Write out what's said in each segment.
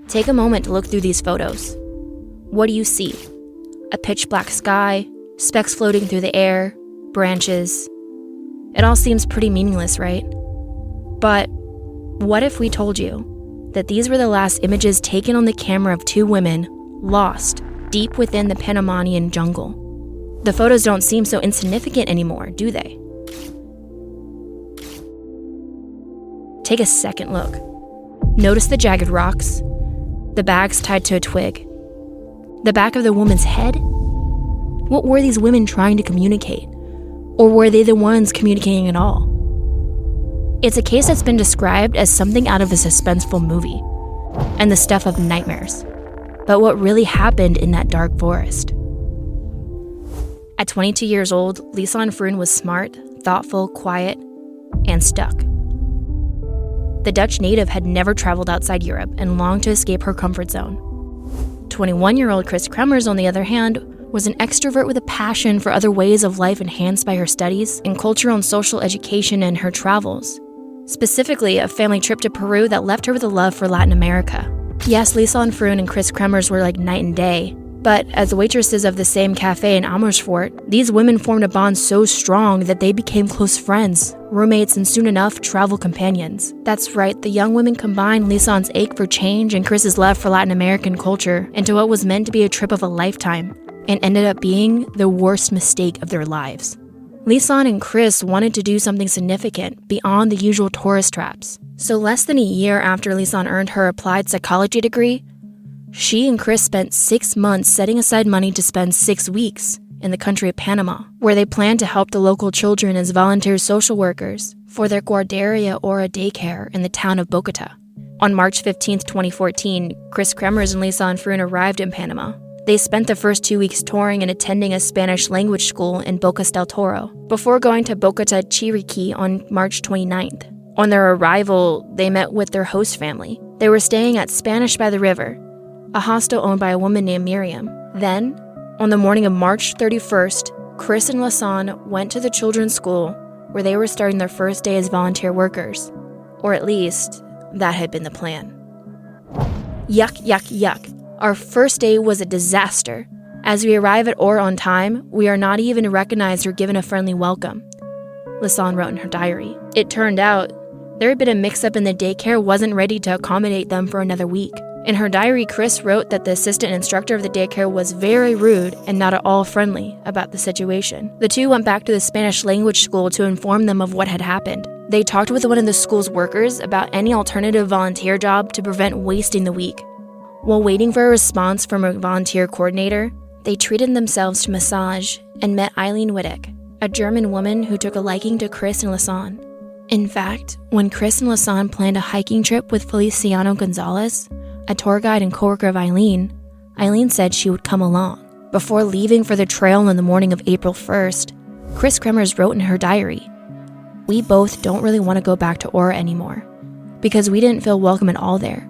Take a moment to look through these photos. What do you see? A pitch black sky, specks floating through the air, branches. It all seems pretty meaningless, right? But what if we told you that these were the last images taken on the camera of two women lost deep within the Panamanian jungle? The photos don't seem so insignificant anymore, do they? Take a second look. Notice the jagged rocks, the bags tied to a twig, the back of the woman's head. What were these women trying to communicate? Or were they the ones communicating at all? It's a case that's been described as something out of a suspenseful movie and the stuff of nightmares. But what really happened in that dark forest? At 22 years old, Lisan Froon was smart, thoughtful, quiet, and stuck. The Dutch native had never traveled outside Europe and longed to escape her comfort zone. 21-year-old Chris Kremers, on the other hand, was an extrovert with a passion for other ways of life enhanced by her studies in cultural and social education and her travels. Specifically, a family trip to Peru that left her with a love for Latin America. Yes, Lisan Froon and Chris Kremers were like night and day, but as waitresses of the same cafe in Amersfoort, these women formed a bond so strong that they became close friends, roommates, and soon enough, travel companions. That's right, the young women combined Lisan's ache for change and Chris's love for Latin American culture into what was meant to be a trip of a lifetime, and ended up being the worst mistake of their lives. Lisan and Chris wanted to do something significant beyond the usual tourist traps. So less than a year after Lisan earned her applied psychology degree, she and Chris spent 6 months setting aside money to spend 6 weeks in the country of Panama, where they planned to help the local children as volunteer social workers for their Guarderia Ora daycare in the town of Bogota. On March 15, 2014, Chris Kremers and Lisan Froon arrived in Panama. They spent the first 2 weeks touring and attending a Spanish language school in Bocas del Toro, before going to Bogota Chiriquí on March 29th. On their arrival, they met with their host family. They were staying at Spanish by the River, a hostel owned by a woman named Miriam. Then, on the morning of March 31st, Chris and Lisan went to the children's school where they were starting their first day as volunteer workers. Or at least, that had been the plan. Yuck, yuck, yuck. Our first day was a disaster. As we arrive at Ora on time, we are not even recognized or given a friendly welcome, Lisan wrote in her diary. It turned out there had been a mix-up and the daycare wasn't ready to accommodate them for another week. In her diary, Chris wrote that the assistant instructor of the daycare was very rude and not at all friendly about the situation. The two went back to the Spanish language school to inform them of what had happened. They talked with one of the school's workers about any alternative volunteer job to prevent wasting the week. While waiting for a response from a volunteer coordinator, they treated themselves to massage and met Eileen Wittek, a German woman who took a liking to Chris and Lisan. In fact, when Chris and Lisan planned a hiking trip with Feliciano Gonzalez, a tour guide and coworker of Eileen said she would come along. Before leaving for the trail on the morning of April 1st, Chris Kremers wrote in her diary, "We both don't really want to go back to Ora anymore, because we didn't feel welcome at all there.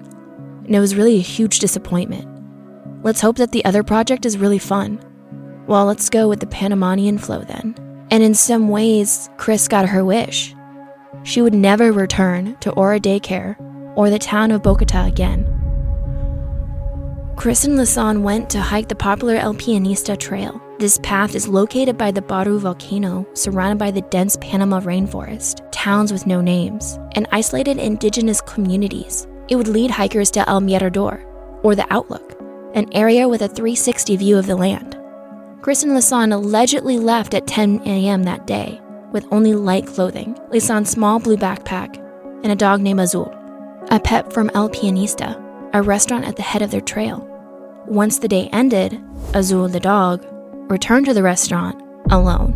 And it was really a huge disappointment. Let's hope that the other project is really fun. Well, let's go with the Panamanian flow then." And in some ways, Chris got her wish. She would never return to Ora daycare or the town of Bogota again. Chris and Lisan went to hike the popular El Pianista trail. This path is located by the Baru volcano, surrounded by the dense Panama rainforest, towns with no names, and isolated indigenous communities. It would lead hikers to El Mirador, or the Outlook, an area with a 360 view of the land. Chris and Lisan allegedly left at 10 a.m. that day, with only light clothing, Lisan's small blue backpack, and a dog named Azul, a pet from El Pianista, a restaurant at the head of their trail. Once the day ended, Azul the dog returned to the restaurant alone.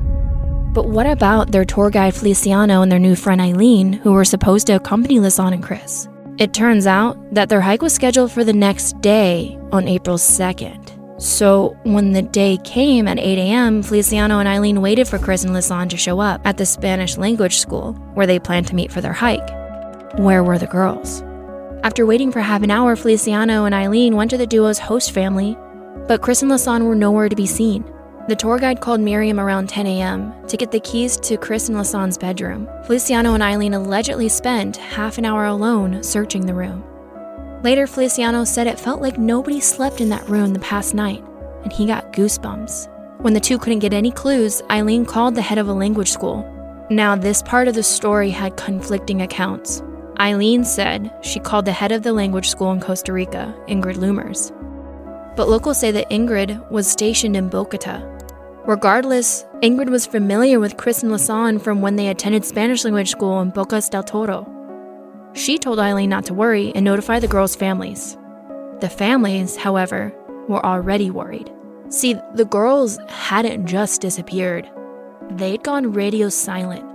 But what about their tour guide Feliciano and their new friend Eileen, who were supposed to accompany Lisan and Chris? It turns out that their hike was scheduled for the next day on April 2nd. So when the day came at 8 a.m., Feliciano and Eileen waited for Chris and Lisan to show up at the Spanish language school where they planned to meet for their hike. Where were the girls? After waiting for half an hour, Feliciano and Eileen went to the duo's host family, but Chris and Lisan were nowhere to be seen. The tour guide called Miriam around 10 a.m. to get the keys to Chris and Lisan's bedroom. Feliciano and Eileen allegedly spent half an hour alone searching the room. Later, Feliciano said it felt like nobody slept in that room the past night, and he got goosebumps. When the two couldn't get any clues, Eileen called the head of a language school. Now, this part of the story had conflicting accounts. Eileen said she called the head of the language school in Costa Rica, Ingrid Lumers. But locals say that Ingrid was stationed in Bogota. Regardless, Ingrid was familiar with Chris and Lasan from when they attended Spanish language school in Bocas del Toro. She told Eileen not to worry and notify the girls' families. The families, however, were already worried. See, the girls hadn't just disappeared. They'd gone radio silent.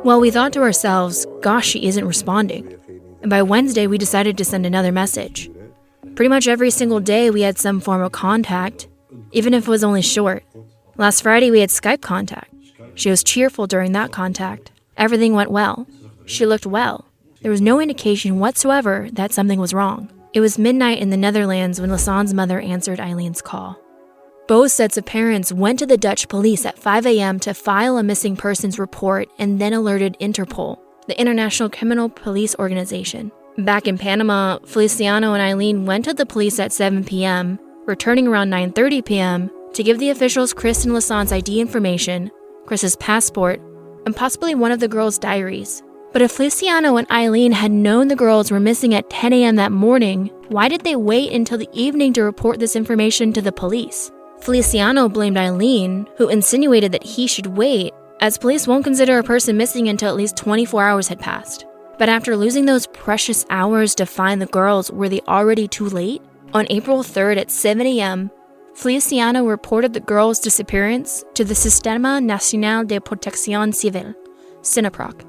Well, we thought to ourselves, gosh, she isn't responding. And by Wednesday, we decided to send another message. Pretty much every single day, we had some form of contact, even if it was only short. Last Friday, we had Skype contact. She was cheerful during that contact. Everything went well. She looked well. There was no indication whatsoever that something was wrong. It was midnight in the Netherlands when Lasan's mother answered Eileen's call. Both sets of parents went to the Dutch police at 5 a.m. to file a missing persons report and then alerted Interpol, the International Criminal Police Organization. Back in Panama, Feliciano and Eileen went to the police at 7 p.m., returning around 9:30 p.m. to give the officials Chris and Lasan's ID information, Chris's passport, and possibly one of the girls' diaries. But if Feliciano and Eileen had known the girls were missing at 10 a.m. that morning, why did they wait until the evening to report this information to the police? Feliciano blamed Eileen, who insinuated that he should wait, as police won't consider a person missing until at least 24 hours had passed. But after losing those precious hours to find the girls, were they already too late? On April 3rd at 7 a.m., Feliciano reported the girls' disappearance to the Sistema Nacional de Protección Civil, SINAPROC,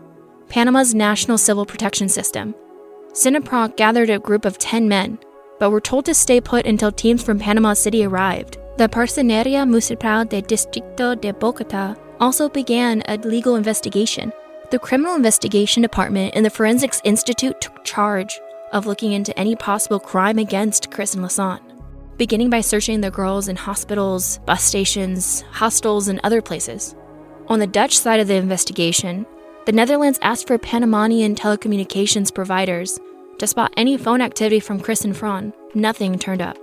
Panama's national civil protection system. SINAPROC gathered a group of 10 men, but were told to stay put until teams from Panama City arrived. The Personería Municipal de Distrito de Bogotá also began a legal investigation. The Criminal Investigation Department and the Forensics Institute took charge of looking into any possible crime against Chris and Lasan, beginning by searching the girls in hospitals, bus stations, hostels, and other places. On the Dutch side of the investigation, the Netherlands asked for Panamanian telecommunications providers to spot any phone activity from Chris and Fran. Nothing turned up.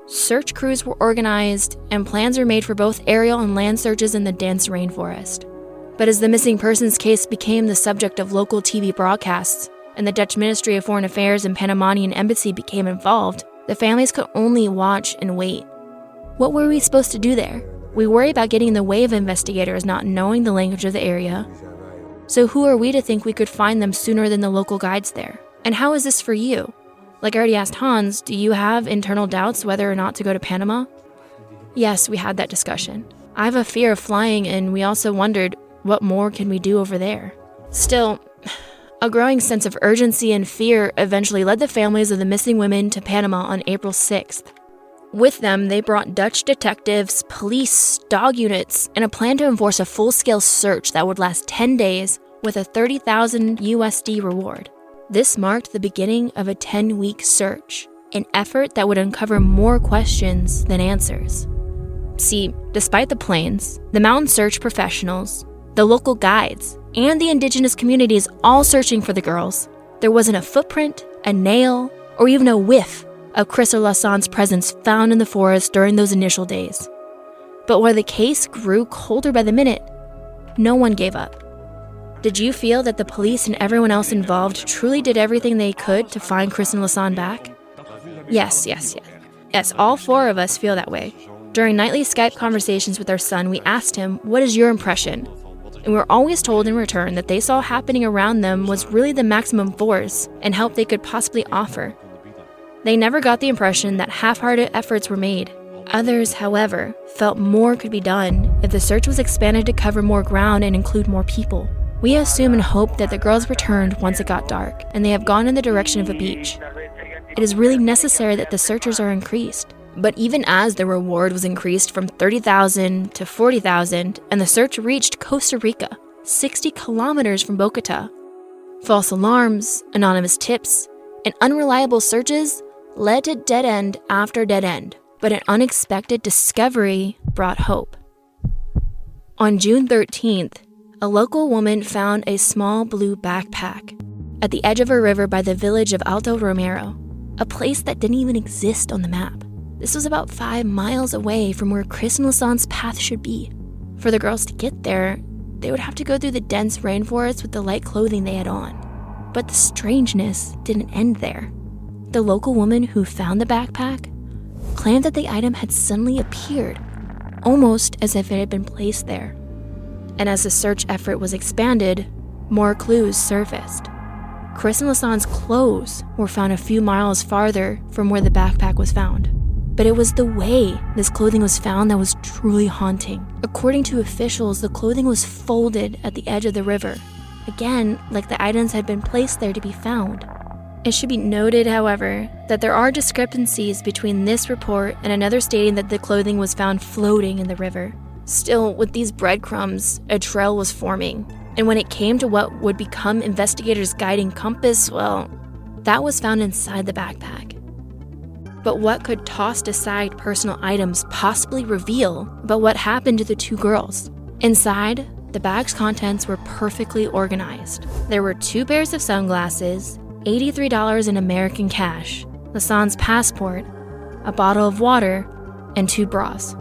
Search crews were organized, and plans were made for both aerial and land searches in the dense rainforest. But as the missing persons case became the subject of local TV broadcasts, and the Dutch Ministry of Foreign Affairs and Panamanian Embassy became involved, the families could only watch and wait. What were we supposed to do there? We worry about getting in the way of investigators not knowing the language of the area. So who are we to think we could find them sooner than the local guides there? And how is this for you? Like I already asked Hans, do you have internal doubts whether or not to go to Panama? Yes, we had that discussion. I have a fear of flying, and we also wondered, what more can we do over there? Still, a growing sense of urgency and fear eventually led the families of the missing women to Panama on April 6th. With them, they brought Dutch detectives, police, dog units, and a plan to enforce a full-scale search that would last 10 days with a $30,000 USD reward. This marked the beginning of a 10-week search, an effort that would uncover more questions than answers. See, despite the planes, the mountain search professionals, the local guides, and the indigenous communities all searching for the girls, there wasn't a footprint, a nail, or even a whiff of Chris or Lasan's presence found in the forest during those initial days. But while the case grew colder by the minute, no one gave up. Did you feel that the police and everyone else involved truly did everything they could to find Chris and Lasan back? Yes, all four of us feel that way. During nightly Skype conversations with our son, we asked him, what is your impression? And we were always told in return that they saw happening around them was really the maximum force and help they could possibly offer. They never got the impression that half-hearted efforts were made. Others, however, felt more could be done if the search was expanded to cover more ground and include more people. We assume and hope that the girls returned once it got dark, and they have gone in the direction of a beach. It is really necessary that the searchers are increased. But even as the reward was increased from $30,000 to $40,000, and the search reached Costa Rica, 60 kilometers from Bogotá, false alarms, anonymous tips, and unreliable searches led to dead end after dead end. But an unexpected discovery brought hope. On June 13th, a local woman found a small blue backpack at the edge of a river by the village of Alto Romero. a place that didn't even exist on the map. This was about 5 miles away from where Chris and Lasanne's path should be. For the girls to get there, they would have to go through the dense rainforest with the light clothing they had on. But the strangeness didn't end there. The local woman who found the backpack claimed that the item had suddenly appeared, almost as if it had been placed there. And as the search effort was expanded, more clues surfaced. Chris and Lasanne's clothes were found a few miles farther from where the backpack was found. But it was the way this clothing was found that was truly haunting. According to officials, the clothing was folded at the edge of the river. Again, like the items had been placed there to be found. It should be noted, however, that there are discrepancies between this report and another stating that the clothing was found floating in the river. Still, with these breadcrumbs, a trail was forming. And when it came to what would become investigators' guiding compass, well, that was found inside the backpack. But what could tossed aside personal items possibly reveal about what happened to the two girls? Inside, the bag's contents were perfectly organized. There were 2 pairs of sunglasses, $83 in American cash, Lasanne's passport, a bottle of water, and 2 bras.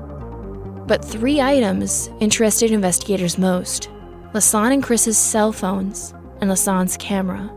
But 3 items interested investigators most: Lasanne and Chris's cell phones and Lasanne's camera.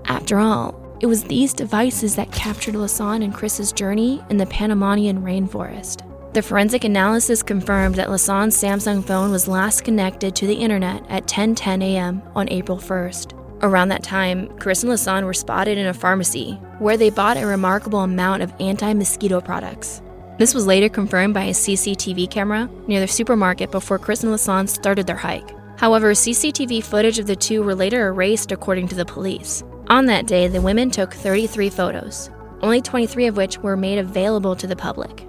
After all, it was these devices that captured Lasanne and Chris's journey in the Panamanian rainforest. The forensic analysis confirmed that Lasanne's Samsung phone was last connected to the internet at 10:10 a.m. on April 1st. Around that time, Chris and Lasanne were spotted in a pharmacy, where they bought a remarkable amount of anti-mosquito products. This was later confirmed by a CCTV camera near the supermarket before Chris and Lasanne started their hike. However, CCTV footage of the two were later erased according to the police. On that day, the women took 33 photos, only 23 of which were made available to the public.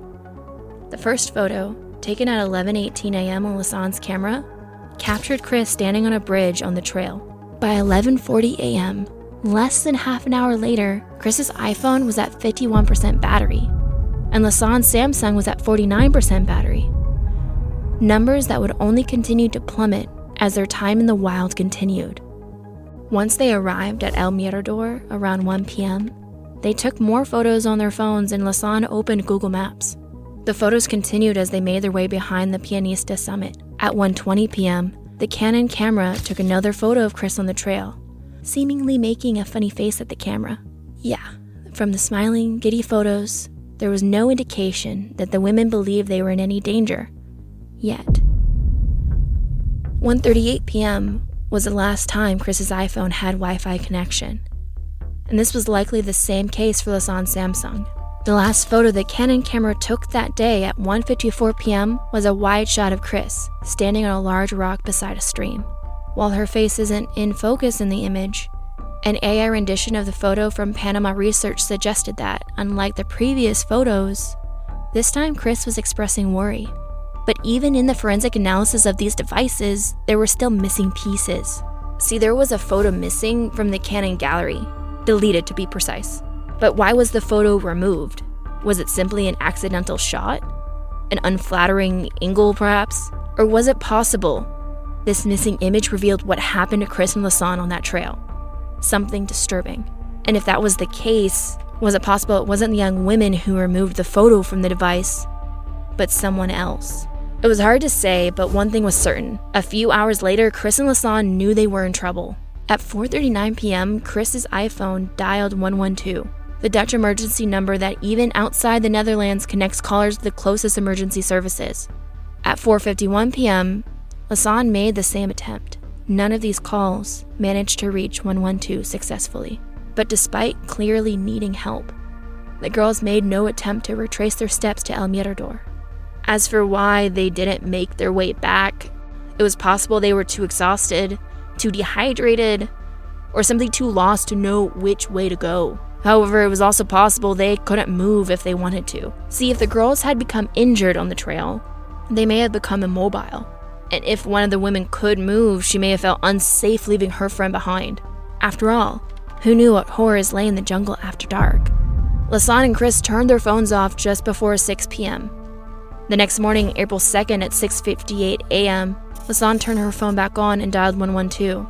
The first photo, taken at 11:18 a.m. on Lasanne's camera, captured Chris standing on a bridge on the trail. By 11:40 a.m., less than half an hour later, Chris's iPhone was at 51% battery, and Lasanne's Samsung was at 49% battery. Numbers that would only continue to plummet as their time in the wild continued. Once they arrived at El Mirador around 1 p.m., they took more photos on their phones and Lasanne opened Google Maps. The photos continued as they made their way behind the Pianista summit. At 1:20 p.m., the Canon camera took another photo of Chris on the trail, seemingly making a funny face at the camera. Yeah, from the smiling, giddy photos, there was no indication that the women believed they were in any danger. Yet. 1:38 p.m. was the last time Chris's iPhone had Wi-Fi connection. And this was likely the same case for Lasanne's Samsung. The last photo the Canon camera took that day at 1:54 p.m. was a wide shot of Chris, standing on a large rock beside a stream. While her face isn't in focus in the image, an AI rendition of the photo from Panama Research suggested that, unlike the previous photos, this time Chris was expressing worry. But even in the forensic analysis of these devices, there were still missing pieces. See, there was a photo missing from the Canon gallery, deleted to be precise. But why was the photo removed? Was it simply an accidental shot? An unflattering angle, perhaps? Or was it possible this missing image revealed what happened to Chris and Lasanne on that trail? Something disturbing. And if that was the case, was it possible it wasn't the young women who removed the photo from the device, but someone else? It was hard to say, but one thing was certain. A few hours later, Chris and Lasanne knew they were in trouble. At 4:39 p.m., Chris's iPhone dialed 112, the Dutch emergency number that even outside the Netherlands connects callers to the closest emergency services. At 4:51 p.m., Lasanne made the same attempt. None of these calls managed to reach 112 successfully. But despite clearly needing help, the girls made no attempt to retrace their steps to El Mirador. As for why they didn't make their way back, it was possible they were too exhausted, too dehydrated, or simply too lost to know which way to go. However, it was also possible they couldn't move if they wanted to. See, if the girls had become injured on the trail, they may have become immobile. And if one of the women could move, she may have felt unsafe leaving her friend behind. After all, who knew what horrors lay in the jungle after dark? Lasanne and Chris turned their phones off just before 6 p.m. The next morning, April 2nd at 6:58 a.m., Lasanne turned her phone back on and dialed 112.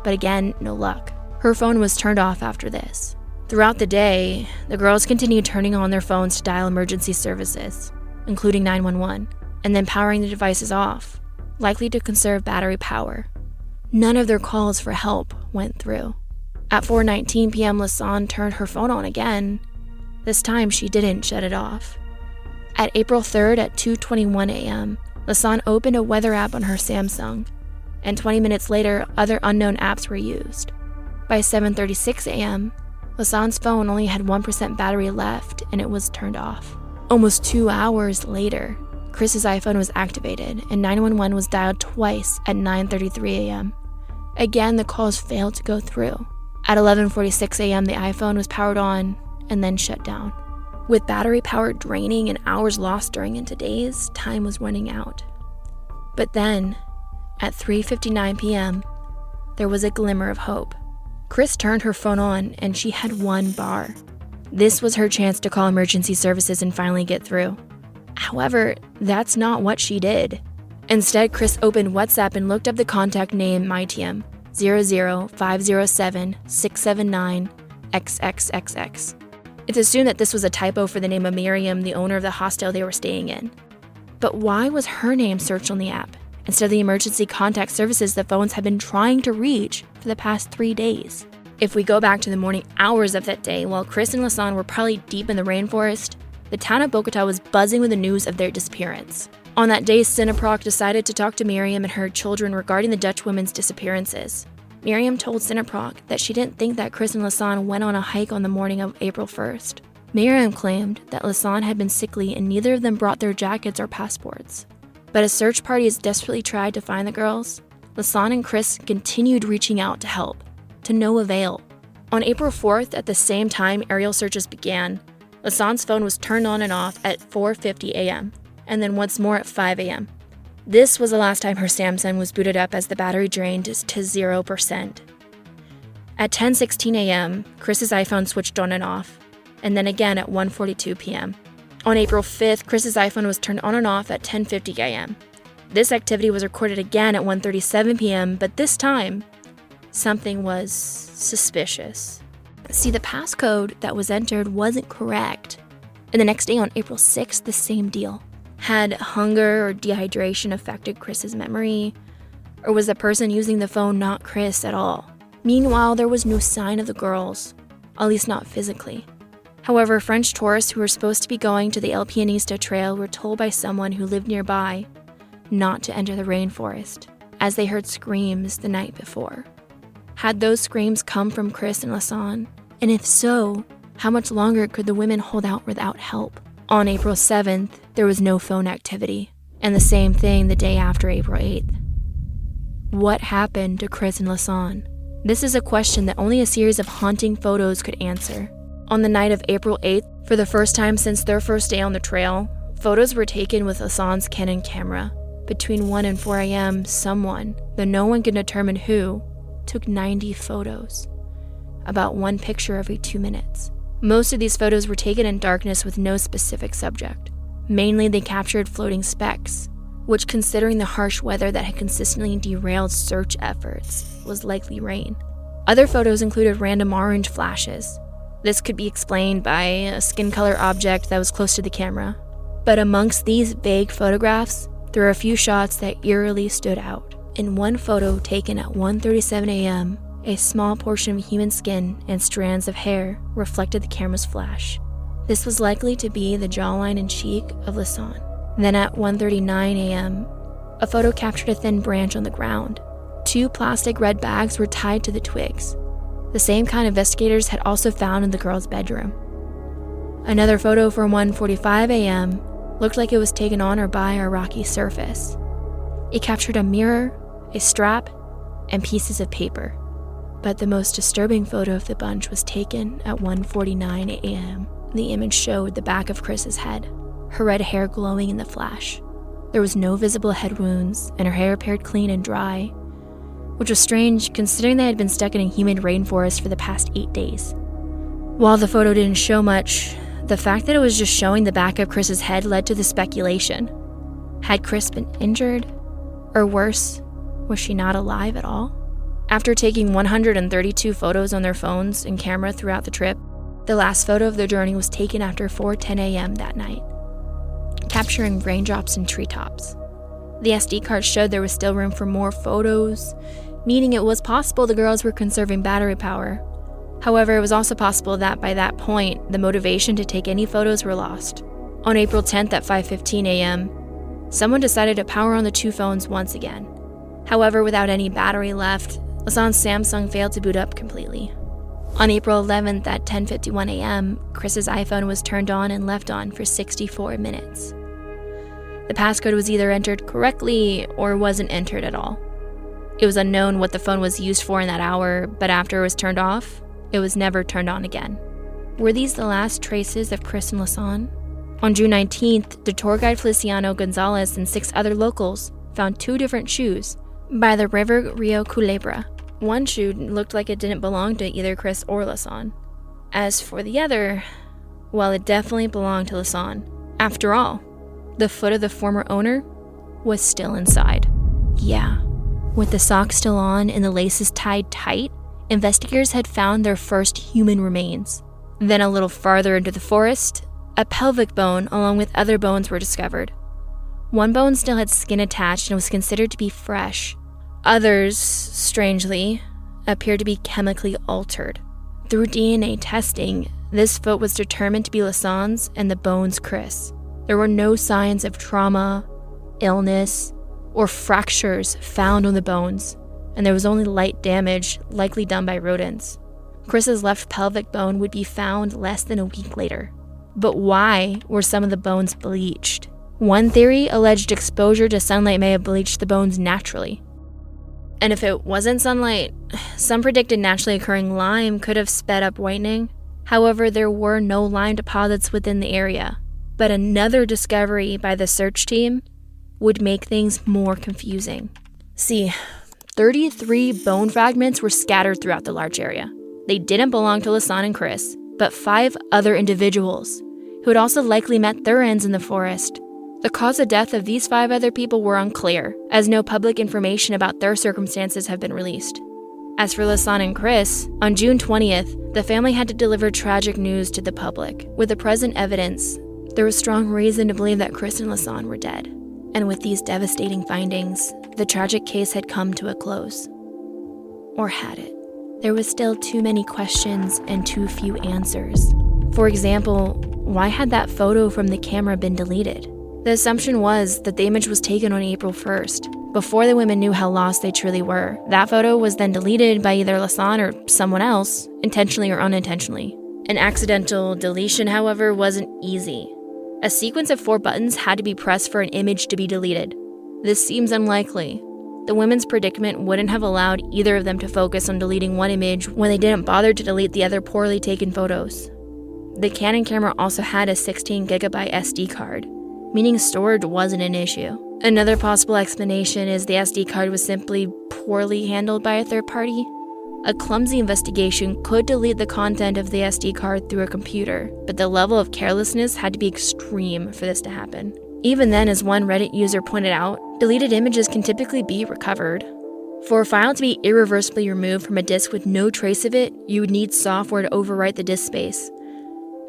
But again, no luck. Her phone was turned off after this. Throughout the day, the girls continued turning on their phones to dial emergency services, including 911, and then powering the devices off, likely to conserve battery power. None of their calls for help went through. At 4:19 p.m., Lasan turned her phone on again. This time, she didn't shut it off. At April 3rd at 2:21 a.m., Lasan opened a weather app on her Samsung, and 20 minutes later, other unknown apps were used. By 7:36 a.m., Lasan's phone only had 1% battery left, and it was turned off. Almost 2 hours later, Chris's iPhone was activated, and 911 was dialed twice at 9:33 a.m. Again, the calls failed to go through. At 11:46 a.m., the iPhone was powered on and then shut down. With battery power draining and hours lost during into days, time was running out. But then, at 3:59 p.m., there was a glimmer of hope. Chris turned her phone on and she had one bar. This was her chance to call emergency services and finally get through. However, that's not what she did. Instead, Chris opened WhatsApp and looked up the contact name MyTM 00507-679-XXXX. It's assumed that this was a typo for the name of Miriam, the owner of the hostel they were staying in. But why was her name searched on the app instead of the emergency contact services the phones had been trying to reach for the past 3 days? If we go back to the morning hours of that day, while Chris and Lasan were probably deep in the rainforest, the town of Bogota was buzzing with the news of their disappearance. On that day, Cineproc decided to talk to Miriam and her children regarding the Dutch women's disappearances. Miriam told Cineproc that she didn't think that Chris and Lasan went on a hike on the morning of April 1st. Miriam claimed that Lasan had been sickly and neither of them brought their jackets or passports. But as search parties desperately tried to find the girls, Lasan and Chris continued reaching out to help, to no avail. On April 4th, at the same time aerial searches began, Lasan's phone was turned on and off at 4:50 a.m., and then once more at 5 a.m. This was the last time her Samsung was booted up as the battery drained to 0%. At 10:16 a.m., Chris's iPhone switched on and off, and then again at 1:42 p.m. On April 5th, Chris's iPhone was turned on and off at 10:50 a.m. This activity was recorded again at 1:37 p.m., but this time, something was suspicious. See, the passcode that was entered wasn't correct. And the next day on April 6th, the same deal. Had hunger or dehydration affected Chris's memory? Or was the person using the phone not Chris at all? Meanwhile, there was no sign of the girls, at least not physically. However, French tourists who were supposed to be going to the El Pianista trail were told by someone who lived nearby not to enter the rainforest, as they heard screams the night before. Had those screams come from Chris and Lasan? And if so, how much longer could the women hold out without help? On April 7th, there was no phone activity, and the same thing the day after April 8th. What happened to Chris and Lasan? This is a question that only a series of haunting photos could answer. On the night of April 8th, for the first time since their first day on the trail, photos were taken with Lasan's Canon camera. Between 1 and 4 a.m., someone, though no one could determine who, took 90 photos. About one picture every 2 minutes. Most of these photos were taken in darkness with no specific subject. Mainly, they captured floating specks, which, considering the harsh weather that had consistently derailed search efforts, was likely rain. Other photos included random orange flashes. This could be explained by a skin color object that was close to the camera. But amongst these vague photographs, there are a few shots that eerily stood out. In one photo taken at 1:37 a.m., a small portion of human skin and strands of hair reflected the camera's flash. This was likely to be the jawline and cheek of Lasan. Then at 1:39 a.m., a photo captured a thin branch on the ground. 2 plastic red bags were tied to the twigs, the same kind investigators had also found in the girl's bedroom. Another photo from 1:45 a.m. looked like it was taken on or by a rocky surface. It captured a mirror, a strap, and pieces of paper. But the most disturbing photo of the bunch was taken at 1:49 a.m. The image showed the back of Chris's head, her red hair glowing in the flash. There was no visible head wounds, and her hair appeared clean and dry, which was strange considering they had been stuck in a humid rainforest for the past 8 days. While the photo didn't show much, the fact that it was just showing the back of Chris's head led to the speculation. Had Chris been injured? Or worse, was she not alive at all? After taking 132 photos on their phones and camera throughout the trip, The last photo of their journey was taken after 4:10 a.m. that night, capturing raindrops and treetops. The SD card showed there was still room for more photos, meaning it was possible the girls were conserving battery power. However, it was also possible that by that point, the motivation to take any photos were lost. On April 10th at 5:15 a.m., someone decided to power on the two phones once again. However, without any battery left, Lasanne's Samsung failed to boot up completely. On April 11th at 10:51 a.m., Chris's iPhone was turned on and left on for 64 minutes. The passcode was either entered correctly or wasn't entered at all. It was unknown what the phone was used for in that hour, but after it was turned off, it was never turned on again. Were these the last traces of Chris and Lasanne? On June 19th, the tour guide Feliciano Gonzalez and 6 other locals found 2 different shoes by the river Rio Culebra. One shoe looked like it didn't belong to either Chris or Lasanne. As for the other, well, it definitely belonged to Lasanne. After all, the foot of the former owner was still inside. Yeah, with the socks still on and the laces tied tight, investigators had found their first human remains. Then a little farther into the forest, a pelvic bone along with other bones were discovered. One bone still had skin attached and was considered to be fresh. Others, strangely, appeared to be chemically altered. Through DNA testing, this foot was determined to be Lasanne's and the bones Chris. There were no signs of trauma, illness, or fractures found on the bones, and there was only light damage, likely done by rodents. Chris's left pelvic bone would be found less than a week later. But why were some of the bones bleached? One theory alleged exposure to sunlight may have bleached the bones naturally. And if it wasn't sunlight, some predicted naturally occurring lime could have sped up whitening. However, there were no lime deposits within the area. But another discovery by the search team would make things more confusing. See, 33 bone fragments were scattered throughout the large area. They didn't belong to Lasanne and Chris, but 5 other individuals who had also likely met their ends in the forest. The cause of death of these 5 other people were unclear, as no public information about their circumstances have been released. As for Lasanne and Chris, on June 20th, the family had to deliver tragic news to the public. With the present evidence, there was strong reason to believe that Chris and Lasanne were dead. And with these devastating findings, the tragic case had come to a close. Or had it? There was still too many questions and too few answers. For example, why had that photo from the camera been deleted? The assumption was that the image was taken on April 1st, before the women knew how lost they truly were. That photo was then deleted by either Lasanne or someone else, intentionally or unintentionally. An accidental deletion, however, wasn't easy. A sequence of 4 buttons had to be pressed for an image to be deleted. This seems unlikely. The women's predicament wouldn't have allowed either of them to focus on deleting one image when they didn't bother to delete the other poorly taken photos. The Canon camera also had a 16GB SD card, meaning storage wasn't an issue. Another possible explanation is the SD card was simply poorly handled by a third party. A clumsy investigation could delete the content of the SD card through a computer, but the level of carelessness had to be extreme for this to happen. Even then, as one Reddit user pointed out, deleted images can typically be recovered. For a file to be irreversibly removed from a disk with no trace of it, you would need software to overwrite the disk space.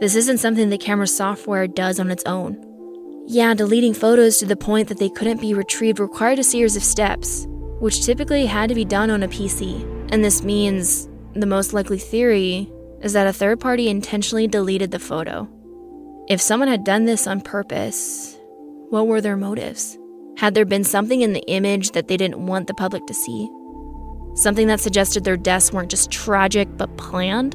This isn't something the camera's software does on its own. Yeah, deleting photos to the point that they couldn't be retrieved required a series of steps, which typically had to be done on a PC. And this means the most likely theory is that a third party intentionally deleted the photo. If someone had done this on purpose, what were their motives? Had there been something in the image that they didn't want the public to see? Something that suggested their deaths weren't just tragic but planned?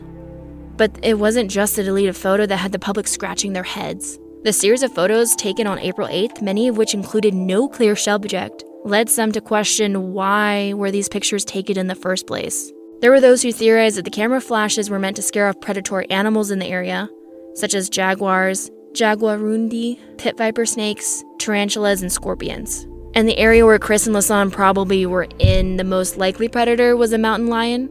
But it wasn't just the deleted photo that had the public scratching their heads. The series of photos taken on April 8th, many of which included no clear subject, led some to question why were these pictures taken in the first place. There were those who theorized that the camera flashes were meant to scare off predatory animals in the area, such as jaguars, jaguarundi, pit viper snakes, tarantulas, and scorpions. And the area where Chris and Lasanne probably were in, the most likely predator was a mountain lion.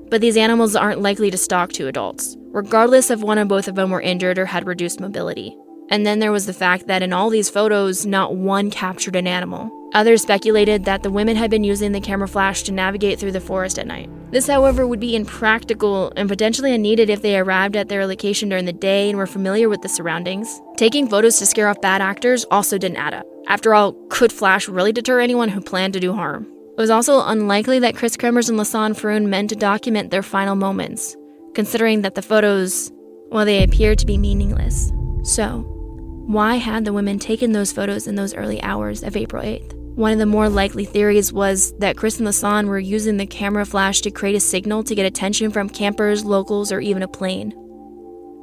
But these animals aren't likely to stalk 2 adults, regardless if one or both of them were injured or had reduced mobility. And then there was the fact that in all these photos, not one captured an animal. Others speculated that the women had been using the camera flash to navigate through the forest at night. This, however, would be impractical and potentially unneeded if they arrived at their location during the day and were familiar with the surroundings. Taking photos to scare off bad actors also didn't add up. After all, could flash really deter anyone who planned to do harm? It was also unlikely that Chris Kremers and Lasan Faroon meant to document their final moments, considering that the photos, well, they appeared to be meaningless. So, why had the women taken those photos in those early hours of April 8th? One of the more likely theories was that Chris and Lasan were using the camera flash to create a signal to get attention from campers, locals, or even a plane.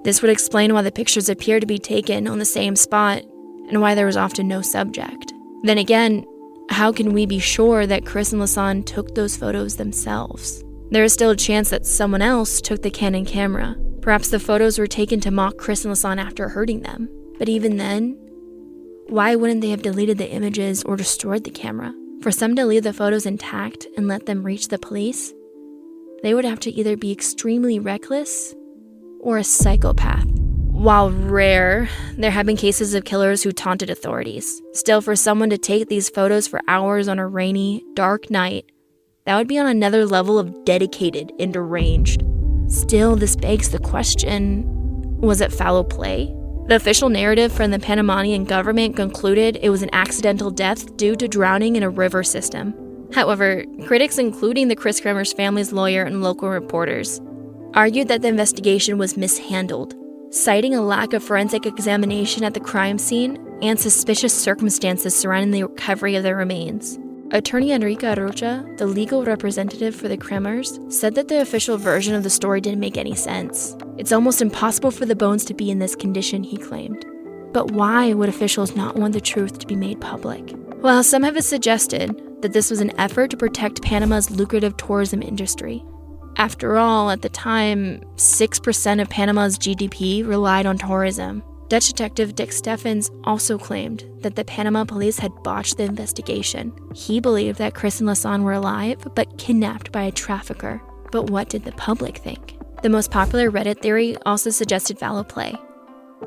This would explain why the pictures appear to be taken on the same spot and why there was often no subject. Then again, how can we be sure that Chris and Lasan took those photos themselves? There is still a chance that someone else took the Canon camera. Perhaps the photos were taken to mock Chris and Lasan after hurting them. But even then, why wouldn't they have deleted the images or destroyed the camera? For some to leave the photos intact and let them reach the police, they would have to either be extremely reckless or a psychopath. While rare, there have been cases of killers who taunted authorities. Still, for someone to take these photos for hours on a rainy, dark night, that would be on another level of dedicated and deranged. Still, this begs the question, was it foul play? The official narrative from the Panamanian government concluded it was an accidental death due to drowning in a river system. However, critics, including the Chris Kremers family's lawyer and local reporters, argued that the investigation was mishandled, citing a lack of forensic examination at the crime scene and suspicious circumstances surrounding the recovery of the remains. Attorney Enrique Rocha, the legal representative for the Kremers, said that the official version of the story didn't make any sense. It's almost impossible for the bones to be in this condition, he claimed. But why would officials not want the truth to be made public? Well, some have suggested that this was an effort to protect Panama's lucrative tourism industry. After all, at the time, 6% of Panama's GDP relied on tourism. Dutch detective Dick Steffens also claimed that the Panama police had botched the investigation. He believed that Chris and Lasan were alive, but kidnapped by a trafficker. But what did the public think? The most popular Reddit theory also suggested foul play.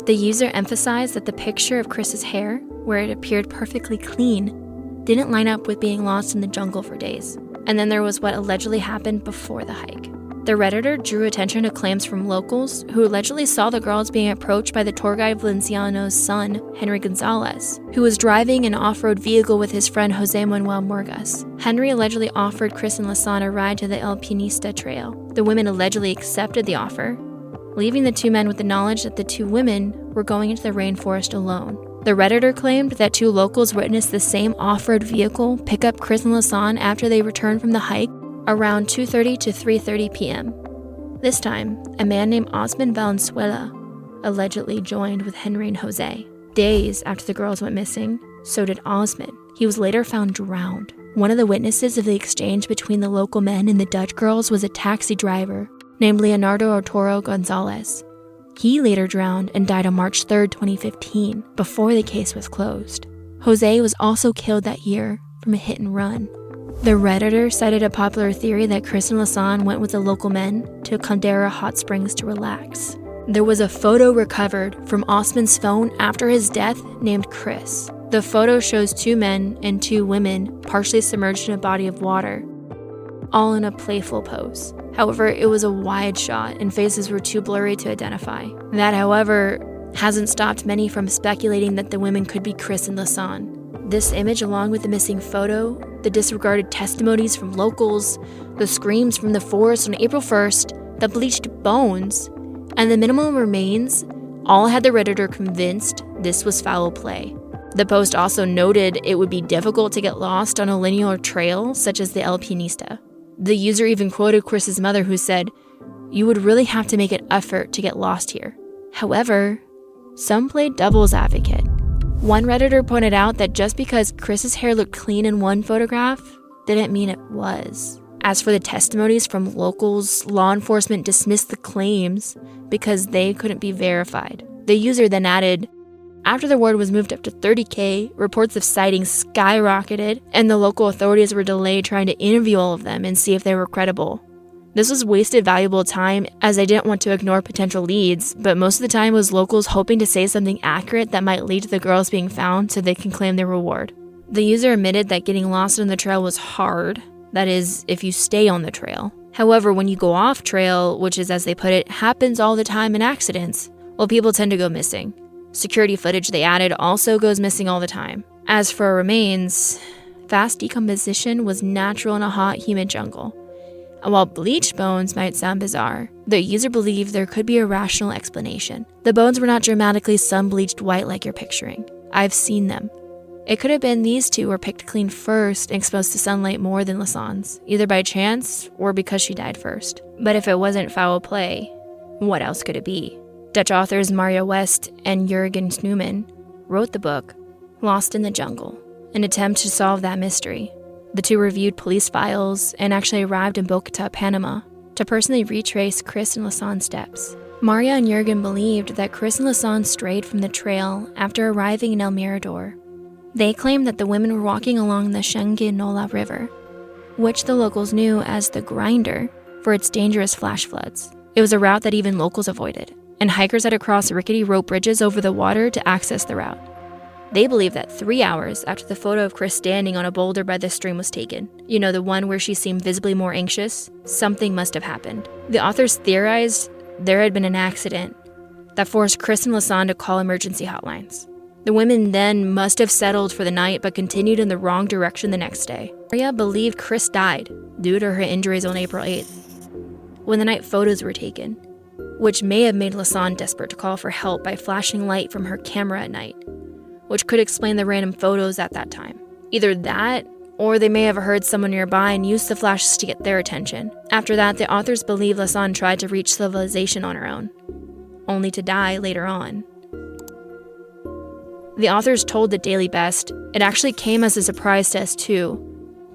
The user emphasized that the picture of Chris's hair, where it appeared perfectly clean, didn't line up with being lost in the jungle for days. And then there was what allegedly happened before the hike. The Redditor drew attention to claims from locals who allegedly saw the girls being approached by the tour guide Valenciano's son, Henry Gonzalez, who was driving an off-road vehicle with his friend Jose Manuel Morgas. Henry allegedly offered Chris and Lasan a ride to the El Pianista trail. The women allegedly accepted the offer, leaving the two men with the knowledge that the two women were going into the rainforest alone. The Redditor claimed that two locals witnessed the same off-road vehicle pick up Chris and Lasan after they returned from the hike around 2:30 to 3:30 p.m. This time, a man named Osman Valenzuela allegedly joined with Henry and Jose. Days after the girls went missing, so did Osman. He was later found drowned. One of the witnesses of the exchange between the local men and the Dutch girls was a taxi driver named Leonardo Arturo Gonzalez. He later drowned and died on March 3, 2015, before the case was closed. Jose was also killed that year from a hit and run. The Redditor cited a popular theory that Chris and Lasan went with the local men to Caldera Hot Springs to relax. There was a photo recovered from Osman's phone after his death named Chris. The photo shows two men and two women partially submerged in a body of water, all in a playful pose. However, it was a wide shot and faces were too blurry to identify. That, however, hasn't stopped many from speculating that the women could be Chris and Lasan. This image, along with the missing photo, the disregarded testimonies from locals, the screams from the forest on April 1st, the bleached bones, and the minimal remains, all had the Redditor convinced this was foul play. The post also noted it would be difficult to get lost on a linear trail such as the El Pianista. The user even quoted Chris's mother, who said, "You would really have to make an effort to get lost here." However, some played devil's advocate. One Redditor pointed out that just because Chris's hair looked clean in one photograph didn't mean it was. As for the testimonies from locals, law enforcement dismissed the claims because they couldn't be verified. The user then added, after the word was moved up to 30K, reports of sightings skyrocketed, and the local authorities were delayed trying to interview all of them and see if they were credible. This was wasted valuable time as they didn't want to ignore potential leads, but most of the time it was locals hoping to say something accurate that might lead to the girls being found so they can claim their reward. The user admitted that getting lost on the trail was hard, that is, if you stay on the trail. However, when you go off trail, which is, as they put it, happens all the time in accidents, well, people tend to go missing. Security footage they added also goes missing all the time. As for remains, fast decomposition was natural in a hot, humid jungle. And while bleached bones might sound bizarre, the user believed there could be a rational explanation. The bones were not dramatically sun-bleached white like you're picturing. I've seen them. It could have been these two were picked clean first and exposed to sunlight more than Lasanne's, either by chance or because she died first. But if it wasn't foul play, what else could it be? Dutch authors Maria West and Jurgen Snoeman wrote the book, Lost in the Jungle, an attempt to solve that mystery. The two reviewed police files and actually arrived in Bogota, Panama, to personally retrace Chris and Lasanne's steps. Maria and Jurgen believed that Chris and Lasanne strayed from the trail after arriving in El Mirador. They claimed that the women were walking along the Shanguinola River, which the locals knew as the Grinder for its dangerous flash floods. It was a route that even locals avoided, and hikers had to cross rickety rope bridges over the water to access the route. They believe that 3 hours after the photo of Chris standing on a boulder by the stream was taken, you know, the one where she seemed visibly more anxious, something must have happened. The authors theorized there had been an accident that forced Chris and Lasanne to call emergency hotlines. The women then must have settled for the night but continued in the wrong direction the next day. Maria believed Chris died due to her injuries on April 8th, when the night photos were taken, which may have made Lasanne desperate to call for help by flashing light from her camera at night, which could explain the random photos at that time. Either that, or they may have heard someone nearby and used the flashes to get their attention. After that, the authors believe Lasanne tried to reach civilization on her own, only to die later on. The authors told the Daily Best it actually came as a surprise to us too,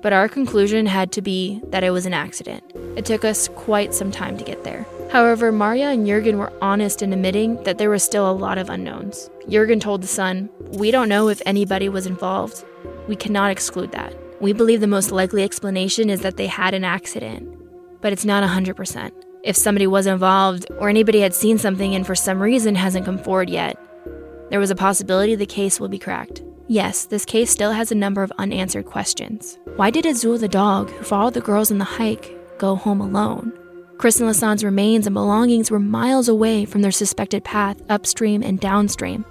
but our conclusion had to be that it was an accident. It took us quite some time to get there. However, Maria and Jurgen were honest in admitting that there was still a lot of unknowns. Jurgen told The Sun, "We don't know if anybody was involved. We cannot exclude that. We believe the most likely explanation is that they had an accident, but it's not 100%. If somebody was involved or anybody had seen something and for some reason hasn't come forward yet, there was a possibility the case will be cracked. Yes, this case still has a number of unanswered questions. Why did Azul the dog, who followed the girls on the hike, go home alone? Chris and Lasanne's remains and belongings were miles away from their suspected path upstream and downstream.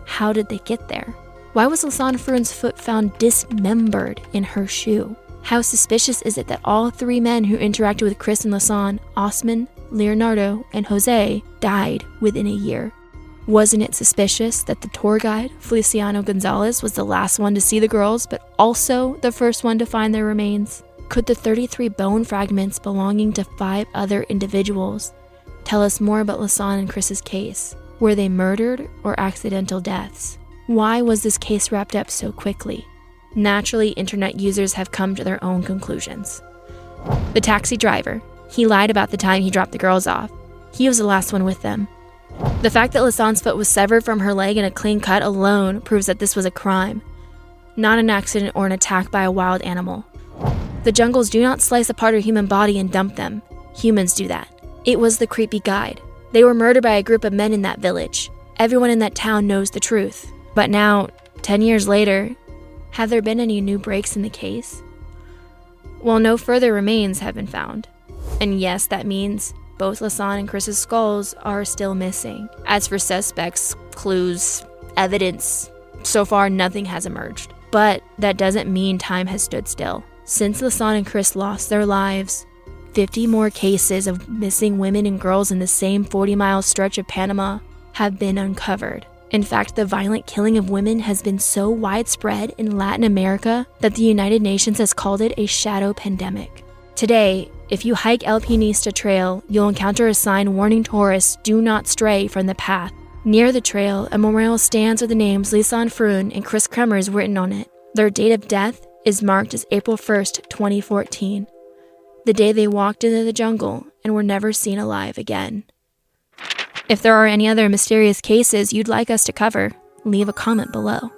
How did they get there? Why was Lasanne Fruin's foot found dismembered in her shoe? How suspicious is it that all three men who interacted with Chris and Lasanne, Osman, Leonardo, and Jose, died within a year? Wasn't it suspicious that the tour guide, Feliciano Gonzalez, was the last one to see the girls, but also the first one to find their remains? Could the 33 bone fragments belonging to 5 other individuals tell us more about Lasanne and Chris's case? Were they murdered or accidental deaths? Why was this case wrapped up so quickly? Naturally, internet users have come to their own conclusions. The taxi driver. He lied about the time he dropped the girls off. He was the last one with them. The fact that Lasanne's foot was severed from her leg in a clean cut alone proves that this was a crime, not an accident or an attack by a wild animal. The jungles do not slice apart a human body and dump them. Humans do that. It was the creepy guide. They were murdered by a group of men in that village. Everyone in that town knows the truth. But now, 10 years later, have there been any new breaks in the case? Well, no further remains have been found. And yes, that means both Lasanne and Chris's skulls are still missing. As for suspects, clues, evidence, so far nothing has emerged. But that doesn't mean time has stood still. Since Lasanne and Chris lost their lives, 50 more cases of missing women and girls in the same 40-mile stretch of Panama have been uncovered. In fact, the violent killing of women has been so widespread in Latin America that the United Nations has called it a shadow pandemic. Today, if you hike El Pianista Trail, you'll encounter a sign warning tourists do not stray from the path. Near the trail, a memorial stands with the names Lasanne Fruin and Chris Kremers written on it. Their date of death is marked as April 1st, 2014, the day they walked into the jungle and were never seen alive again. If there are any other mysterious cases you'd like us to cover, leave a comment below.